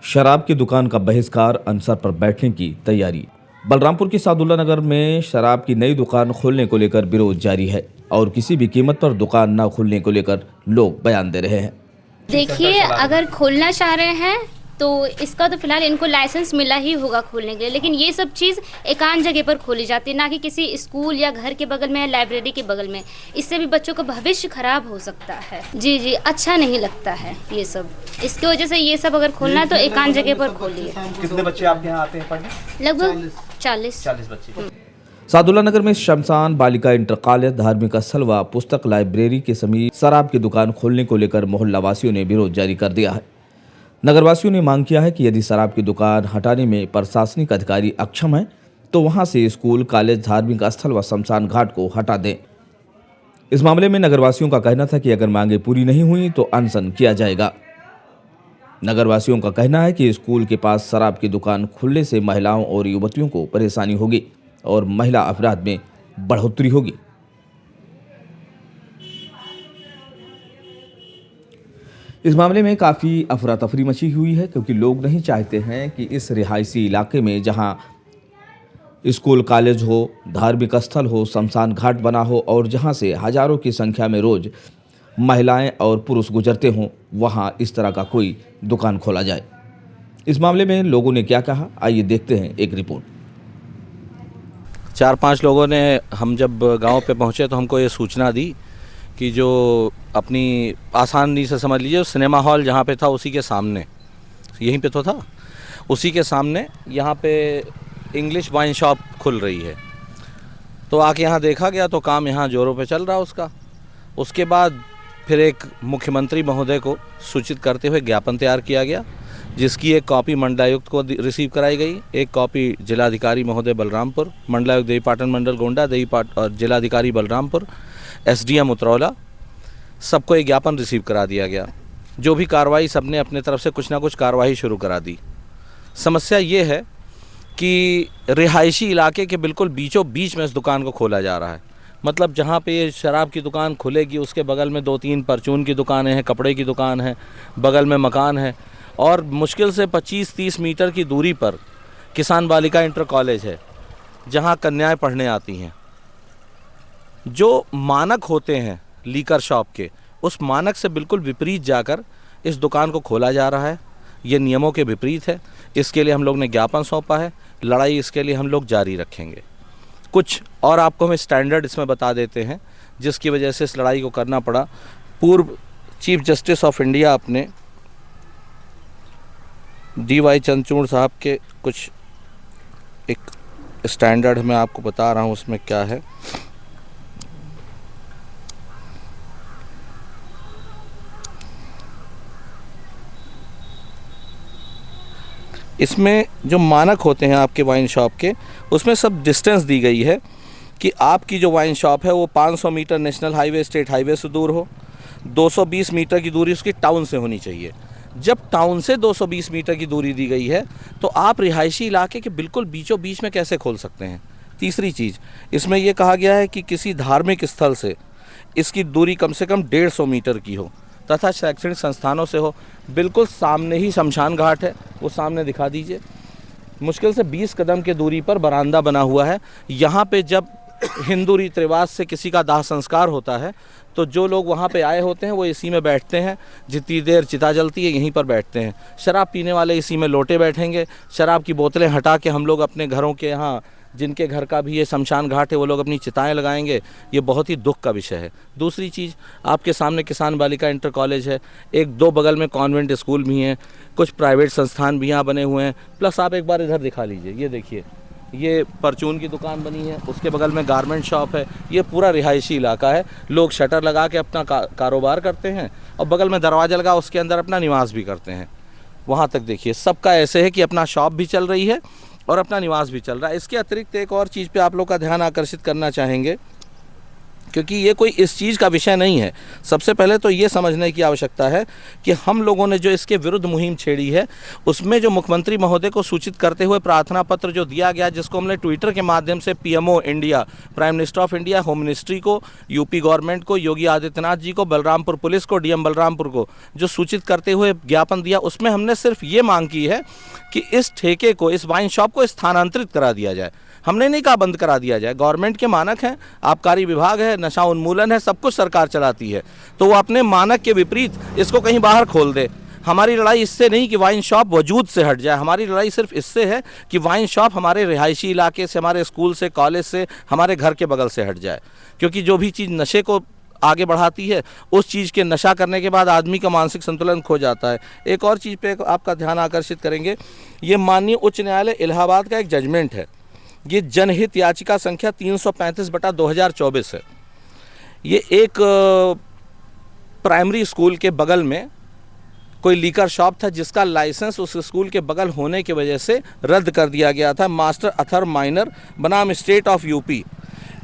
शराब की दुकान का बहिष्कार, अनसर पर बैठने की तैयारी। बलरामपुर की सादुल्ला नगर में शराब की नई दुकान खोलने को लेकर विरोध जारी है और किसी भी कीमत पर दुकान न खोलने को लेकर लोग बयान दे रहे हैं। देखिए, अगर खोलना चाह रहे हैं तो इसका तो फिलहाल इनको लाइसेंस मिला ही होगा खोलने के लिए, लेकिन ये सब चीज़ एकांत जगह पर खोली जाती है, ना कि किसी स्कूल या घर के बगल में या लाइब्रेरी के बगल में। इससे भी बच्चों का भविष्य खराब हो सकता है। जी जी, अच्छा नहीं लगता है ये सब। इसकी वजह से ये सब अगर खोलना है तो एकांत जगह पर खोलिए। कितने बच्चे आपके यहाँ आते हैं पढ़ने? लगभग 40 बच्चे। सादुल्ला नगर में शमशान बालिका इंटर कॉलेज, धार्मिक स्थल व पुस्तक लाइब्रेरी के समीप शराब की दुकान खोलने को लेकर मोहल्ला वासियों ने विरोध जारी कर दिया है। नगरवासियों ने मांग किया है कि यदि शराब की दुकान हटाने में प्रशासनिक अधिकारी अक्षम है तो वहां से स्कूल, कॉलेज, धार्मिक स्थल व शमशान घाट को हटा दें। इस मामले में नगरवासियों का कहना था कि अगर मांगे पूरी नहीं हुई तो अनशन किया जाएगा। नगरवासियों का कहना है कि स्कूल के पास शराब की दुकान खुलने से महिलाओं और युवतियों को परेशानी होगी और महिला अपराध में बढ़ोतरी होगी। इस मामले में काफ़ी अफरा तफरी मची हुई है क्योंकि लोग नहीं चाहते हैं कि इस रिहायशी इलाके में जहां स्कूल, कॉलेज हो, धार्मिक स्थल हो, शमशान घाट बना हो और जहां से हजारों की संख्या में रोज महिलाएं और पुरुष गुजरते हों, वहां इस तरह का कोई दुकान खोला जाए। इस मामले में लोगों ने क्या कहा, आइए देखते हैं एक रिपोर्ट। 4-5 लोगों ने, हम जब गांव पे पहुंचे तो हमको ये सूचना दी कि जो अपनी आसानी से समझ लीजिए सिनेमा हॉल जहाँ पे था उसी के सामने, यहीं पे तो था, उसी के सामने यहाँ पे इंग्लिश वाइन शॉप खुल रही है। तो आके यहाँ देखा गया तो काम यहाँ जोरों पे चल रहा उसका। उसके बाद फिर एक मुख्यमंत्री महोदय को सूचित करते हुए ज्ञापन तैयार किया गया, जिसकी एक कॉपी मंडलायुक्त को रिसीव कराई गई, एक कॉपी जिलाधिकारी महोदय बलरामपुर, मंडलायुक्त देवीपाटन मंडल गोंडा, और जिलाधिकारी बलरामपुर, एसडीएम उतरौला, सबको एक ज्ञापन रिसीव करा दिया गया। जो भी कार्रवाई, सबने अपने तरफ से कुछ ना कुछ कार्रवाई शुरू करा दी। समस्या ये है कि रिहायशी इलाके के बिल्कुल बीचों बीच में इस दुकान को खोला जा रहा है। मतलब जहाँ पे ये शराब की दुकान खुलेगी उसके बगल में 2-3 परचून की दुकानें हैं, कपड़े की दुकान है, बगल में मकान है और मुश्किल से 25-30 मीटर की दूरी पर किसान बालिका इंटर कॉलेज है जहाँ कन्याएं पढ़ने आती हैं। जो मानक होते हैं लीकर शॉप के, उस मानक से बिल्कुल विपरीत जाकर इस दुकान को खोला जा रहा है। ये नियमों के विपरीत है। इसके लिए हम लोग ने ज्ञापन सौंपा है। लड़ाई इसके लिए हम लोग जारी रखेंगे। कुछ और आपको हम स्टैंडर्ड इसमें बता देते हैं जिसकी वजह से इस लड़ाई को करना पड़ा। पूर्व चीफ जस्टिस ऑफ इंडिया अपने DY चंद्रचूड़ साहब के कुछ एक स्टैंडर्ड मैं आपको बता रहा हूँ, उसमें क्या है। इसमें जो मानक होते हैं आपके वाइन शॉप के, उसमें सब डिस्टेंस दी गई है कि आपकी जो वाइन शॉप है वो 500 metre national highway, state highway से दूर हो, 220 मीटर की दूरी उसकी टाउन से होनी चाहिए। जब टाउन से 220 मीटर की दूरी दी गई है तो आप रिहायशी इलाके के बिल्कुल बीचों बीच में कैसे खोल सकते हैं। तीसरी चीज़, इसमें यह कहा गया है कि किसी धार्मिक स्थल से इसकी दूरी कम से कम 150 मीटर की हो तथा शैक्षणिक संस्थानों से हो। बिल्कुल सामने ही शमशान घाट है, वो सामने दिखा दीजिए। मुश्किल से 20 कदम के दूरी पर बरामदा बना हुआ है। यहाँ पे जब हिंदू रीति रिवाज से किसी का दाह संस्कार होता है तो जो लोग वहाँ पे आए होते हैं वो इसी में बैठते हैं। जितनी देर चिता जलती है यहीं पर बैठते हैं। शराब पीने वाले इसी में लोटे बैठेंगे। शराब की बोतलें हटा के हम लोग अपने घरों के यहाँ, जिनके घर का भी ये शमशान घाट है, वो लोग अपनी चिताएं लगाएंगे। ये बहुत ही दुख का विषय है। दूसरी चीज़, आपके सामने किसान बालिका इंटर कॉलेज है, 1-2 बगल में कॉन्वेंट स्कूल भी हैं, कुछ प्राइवेट संस्थान भी यहाँ बने हुए हैं। प्लस आप एक बार इधर दिखा लीजिए, ये देखिए, ये परचून की दुकान बनी है, उसके बगल में गारमेंट शॉप है। ये पूरा रिहायशी इलाका है। लोग शटर लगा के अपना कारोबार करते हैं और बगल में दरवाजा लगा उसके अंदर अपना निवास भी करते हैं। वहाँ तक देखिए, सबका ऐसे है कि अपना शॉप भी चल रही है और अपना निवास भी चल रहा है। इसके अतिरिक्त एक और चीज़ पे आप लोग का ध्यान आकर्षित करना चाहेंगे क्योंकि ये कोई इस चीज़ का विषय नहीं है। सबसे पहले तो ये समझने की आवश्यकता है कि हम लोगों ने जो इसके विरुद्ध मुहिम छेड़ी है, उसमें जो मुख्यमंत्री महोदय को सूचित करते हुए प्रार्थना पत्र जो दिया गया, जिसको हमने ट्विटर के माध्यम से PMO India, prime minister of India, home ministry को, यूपी गवर्नमेंट को, योगी आदित्यनाथ जी को, बलरामपुर पुलिस को, डीएम बलरामपुर को जो सूचित करते हुए ज्ञापन दिया, उसमें हमने सिर्फ ये मांग की है कि इस ठेके को, इस वाइन शॉप को स्थानांतरित करा दिया जाए। हमने नहीं कहा बंद करा दिया जाए। गवर्नमेंट के मानक हैं, आबकारी विभाग है, नशा उन्मूलन है, सब कुछ सरकार चलाती है, तो वो अपने मानक के विपरीत इसको कहीं बाहर खोल दे। हमारी लड़ाई इससे नहीं कि वाइन शॉप वजूद से हट जाए, हमारी लड़ाई सिर्फ इससे है कि वाइन शॉप हमारे रिहायशी इलाके से, हमारे स्कूल से, कॉलेज से, हमारे घर के बगल से हट जाए। क्योंकि जो भी चीज़ नशे को आगे बढ़ाती है, उस चीज़ के नशा करने के बाद आदमी का मानसिक संतुलन खो जाता है। एक और चीज़ पे आपका ध्यान आकर्षित करेंगे, ये माननीय उच्च न्यायालय इलाहाबाद का एक जजमेंट है। ये जनहित याचिका संख्या 335/2024 है। ये एक प्राइमरी स्कूल के बगल में कोई लीकर शॉप था, जिसका लाइसेंस उस स्कूल के बगल होने की वजह से रद्द कर दिया गया था। मास्टर अथर माइनर बनाम स्टेट ऑफ यूपी,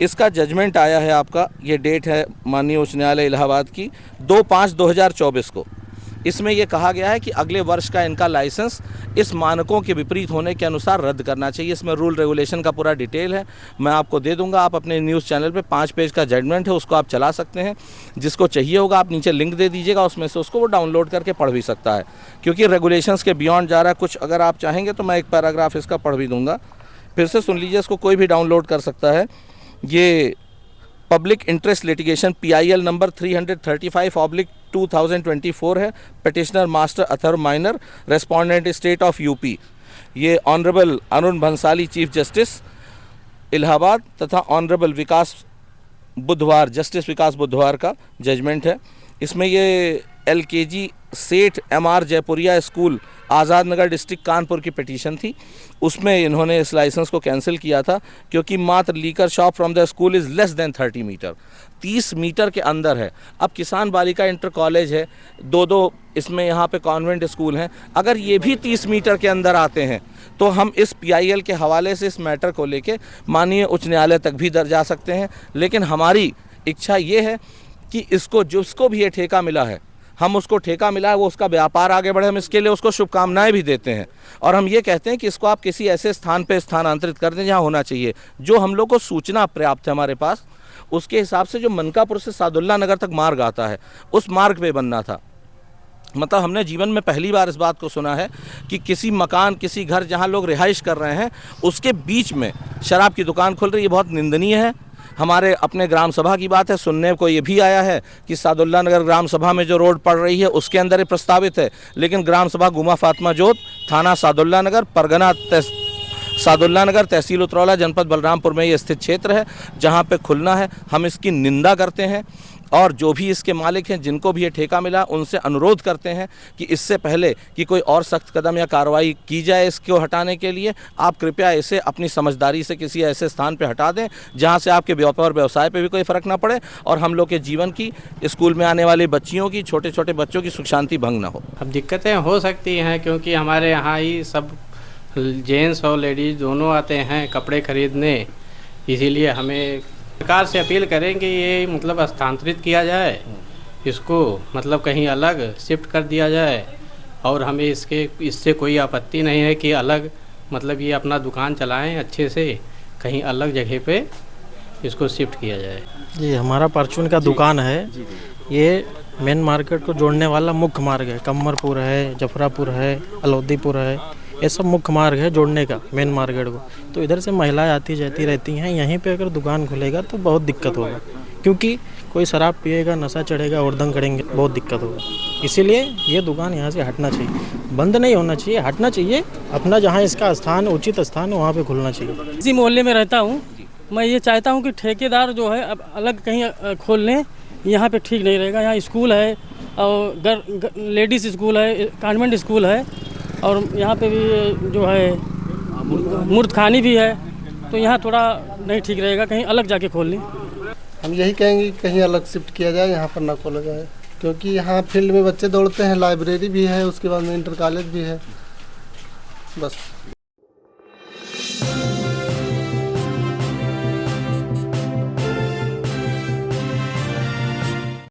इसका जजमेंट आया है आपका, ये डेट है माननीय उच्च न्यायालय इलाहाबाद की 2/5/2024 को। इसमें यह कहा गया है कि अगले वर्ष का इनका लाइसेंस इस मानकों के विपरीत होने के अनुसार रद्द करना चाहिए। इसमें रूल रेगुलेशन का पूरा डिटेल है, मैं आपको दे दूंगा। आप अपने न्यूज़ चैनल पे 5 पेज का जजमेंट है, उसको आप चला सकते हैं। जिसको चाहिए होगा आप नीचे लिंक दे दीजिएगा, उसमें से उसको वो डाउनलोड करके पढ़ भी सकता है, क्योंकि रेगुलेशंस के बियॉन्ड जा रहा है कुछ। अगर आप चाहेंगे तो मैं एक पैराग्राफ इसका पढ़ भी दूँगा, फिर से सुन लीजिए, इसको कोई भी डाउनलोड कर सकता है। ये public interest litigation PIL number 335/2024 है। Petitioner master Athar minor, respondent state of UP. ये honourable Arun Bhansali chief justice Allahabad तथा ऑनरेबल जस्टिस विकास बुधवार का जजमेंट है। इसमें ये LKG सेठ MR Jaipuria school Azad Nagar district Kanpur की पिटीशन थी। उसमें इन्होंने इस लाइसेंस को कैंसिल किया था, क्योंकि मात्र liquor shop from the school is less than 30 metre, 30 metre के अंदर है। अब किसान बालिका इंटर कॉलेज है, 2 इसमें यहाँ पे कॉन्वेंट स्कूल हैं, अगर ये भी 30 मीटर के अंदर आते हैं तो हम इस PIL के हवाले से इस मैटर को लेके माननीय उच्च न्यायालय तक भी जा सकते हैं। लेकिन हमारी इच्छा ये है कि इसको, जिसको भी ये ठेका मिला है, हम उसको ठेका मिला है, वो उसका व्यापार आगे बढ़े, हम इसके लिए उसको शुभकामनाएं भी देते हैं। और हम ये कहते हैं कि इसको आप किसी ऐसे स्थान पे स्थानांतरित कर दें जहाँ होना चाहिए। जो हम लोग को सूचना पर्याप्त है हमारे पास, उसके हिसाब से जो मनकापुर से सादुल्ला नगर तक मार्ग आता है, उस मार्ग पे बनना था। मतलब हमने जीवन में पहली बार इस बात को सुना है कि किसी मकान, किसी घर जहाँ लोग रिहाइश कर रहे हैं, उसके बीच में शराब की दुकान खुल रही है। ये बहुत निंदनीय है। हमारे अपने ग्राम सभा की बात है, सुनने को ये भी आया है कि सादुल्ला नगर ग्राम सभा में जो रोड पड़ रही है उसके अंदर ये प्रस्तावित है, लेकिन ग्राम सभा गुमा फातिमा जोत, थाना सादुल्ला नगर, परगना सादुल्ला नगर, तहसील उतरौला, जनपद बलरामपुर में ये स्थित क्षेत्र है जहाँ पे खुलना है। हम इसकी निंदा करते हैं और जो भी इसके मालिक हैं, जिनको भी ये ठेका मिला, उनसे अनुरोध करते हैं कि इससे पहले कि कोई और सख्त कदम या कार्रवाई की जाए इसको हटाने के लिए, आप कृपया इसे अपनी समझदारी से किसी ऐसे स्थान पर हटा दें जहाँ से आपके व्यापार व्यवसाय पर भी कोई फ़र्क ना पड़े और हम लोग के जीवन की, स्कूल में आने वाली बच्चियों की, छोटे छोटे बच्चों की सुख शांति भंग ना हो। अब दिक्कतें हो सकती हैं, क्योंकि हमारे यहाँ ही सब जेंट्स और लेडीज़ दोनों आते हैं कपड़े खरीदने, इसीलिए हमें सरकार से अपील करें कि ये मतलब स्थानांतरित किया जाए, इसको मतलब कहीं अलग शिफ्ट कर दिया जाए। और हमें इससे कोई आपत्ति नहीं है कि अलग मतलब ये अपना दुकान चलाएं अच्छे से, कहीं अलग जगह पे इसको शिफ्ट किया जाए। जी, हमारा परचून का दुकान है। ये मेन मार्केट को जोड़ने वाला मुख्य मार्ग है। कमरपुर है, जफरापुर है, अलोदीपुर है, ये सब मुख्य मार्ग है जोड़ने का मेन मार्केट को। तो इधर से महिलाएं आती जाती रहती हैं। यहीं पे अगर दुकान खुलेगा तो बहुत दिक्कत होगा, क्योंकि कोई शराब पिएगा, नशा चढ़ेगा, उर्दंग करेंगे, बहुत दिक्कत होगा। इसीलिए ये दुकान यहाँ से हटना चाहिए, बंद नहीं होना चाहिए, हटना चाहिए। अपना जहाँ इसका स्थान, उचित स्थान है, वहाँ पे खुलना चाहिए। इसी मोहल्ले में रहता हूँ। मैं ये चाहता हूँ कि ठेकेदार जो है अब अलग कहीं खोल लें, यहाँ पे ठीक नहीं रहेगा। यहाँ स्कूल है और लेडीज़ स्कूल है, कॉन्वेंट स्कूल है, और यहाँ पे भी जो है मुर्दखानी भी है, तो यहाँ थोड़ा नहीं ठीक रहेगा, कहीं अलग जाके खोल लें। हम यही कहेंगे कि कहीं अलग शिफ्ट किया जाए, यहाँ पर ना खोला जाए, क्योंकि यहाँ फील्ड में बच्चे दौड़ते हैं, लाइब्रेरी भी है, उसके बाद में इंटर कॉलेज भी है। बस